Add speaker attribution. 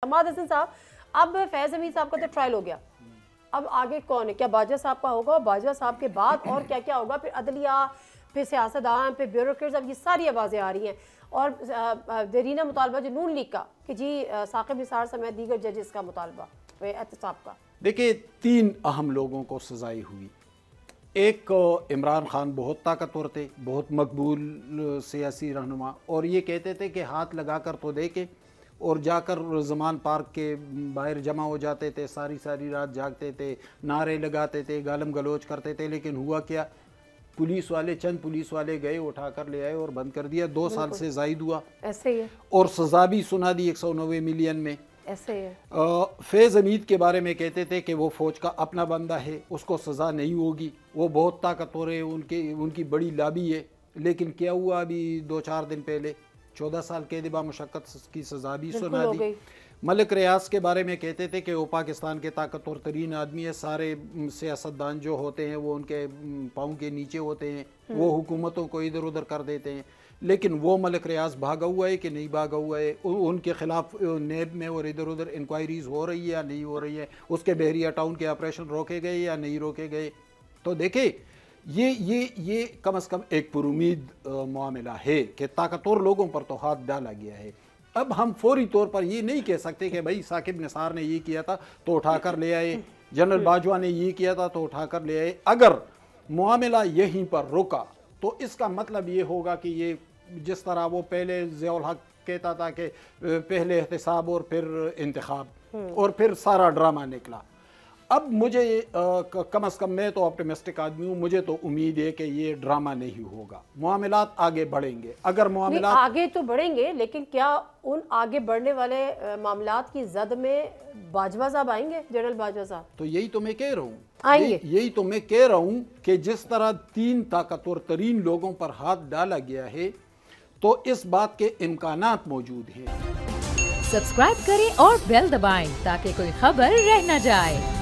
Speaker 1: हमाद हसन साहब, अब फैज़ हमीद साहब का तो ट्रायल हो गया, अब आगे कौन है? क्या बाजवा साहब का होगा? बाजवा साहब के बाद और क्या क्या होगा? फिर अदलिया, फिर सियासतदान, फिर ब्यूरोक्रेट्स, अब ये सारी आवाज़ें आ रही हैं। और देरीना मुतालबा जो नून लीग का कि जी साकिब निसार समेत दीगर जजेस का मुतालबा एहतसाब का।
Speaker 2: देखिए, 3 अहम लोगों को सजाई हुई। एक, इमरान खान बहुत ताकतवर थे, बहुत मकबूल सियासी रहनुमा, और ये कहते थे कि हाथ लगा कर तो देखे, और जाकर ज़मान पार्क के बाहर जमा हो जाते थे, सारी सारी रात जागते थे, नारे लगाते थे, गालम गलोच करते थे। लेकिन हुआ क्या? पुलिस वाले, चंद पुलिस वाले गए, उठा कर ले आए और बंद कर दिया। 2 साल से ज़ायद हुआ,
Speaker 1: ऐसे ही है।
Speaker 2: और सज़ा भी सुना दी 190 मिलियन में।
Speaker 1: ऐसे ही है।
Speaker 2: फैज़ हमीद के बारे में कहते थे कि वो फ़ौज का अपना बंदा है, उसको सज़ा नहीं होगी, वो बहुत ताकतवर है, उनकी बड़ी लाबी है। लेकिन क्या हुआ? अभी 2-4 दिन पहले 14 साल कैद बा मुशक्कत की सज़ा भी सुना दी। मलिक रियाज के बारे में कहते थे कि वो पाकिस्तान के ताकतवर तरीन आदमी है, सारे सियासतदान जो होते हैं वो उनके पाँव के नीचे होते हैं, वो हुकूमतों को इधर उधर कर देते हैं। लेकिन वो मलिक रियाज भागा हुआ है कि नहीं भागा हुआ है? उनके खिलाफ नेब में और इधर उधर इंक्वायरीज हो रही है या नहीं हो रही है? उसके बहरिया टाउन के ऑपरेशन रोके गए या नहीं रोके गए? तो देखें, ये कम से कम एक पुरुमीद मामला है कि ताकतवर लोगों पर तो हाथ डाला गया है। अब हम फौरी तौर पर ये नहीं कह सकते कि भाई साकिब निसार ने ये किया था तो उठाकर ले आए, जनरल बाजवा ने ये किया था तो उठाकर ले आए। अगर मामला यहीं पर रुका तो इसका मतलब ये होगा कि ये जिस तरह वो पहले ज़ियाउल हक कहता था कि पहले एहतसाब और फिर इंतखाब, और फिर सारा ड्रामा निकला। अब मुझे कम से कम, मैं तो ऑप्टिमिस्टिक आदमी हूँ, मुझे तो उम्मीद है कि ये ड्रामा नहीं होगा, मामलात आगे बढ़ेंगे। अगर मामलात
Speaker 1: आगे तो बढ़ेंगे, लेकिन क्या उन आगे बढ़ने वाले मामलात की जद में बाजवा साहब आएंगे, जनरल बाजवा साहब?
Speaker 2: तो यही तो मैं कह रहा हूँ,
Speaker 1: आएंगे।
Speaker 2: यही तो मैं कह रहा हूँ कि जिस तरह 3 ताकतवर तरीन लोगों पर हाथ डाला गया है तो इस बात के इम्कानात मौजूद हैं।
Speaker 3: सब्सक्राइब करें और बेल दबाएं ताकि कोई खबर रह न जाए।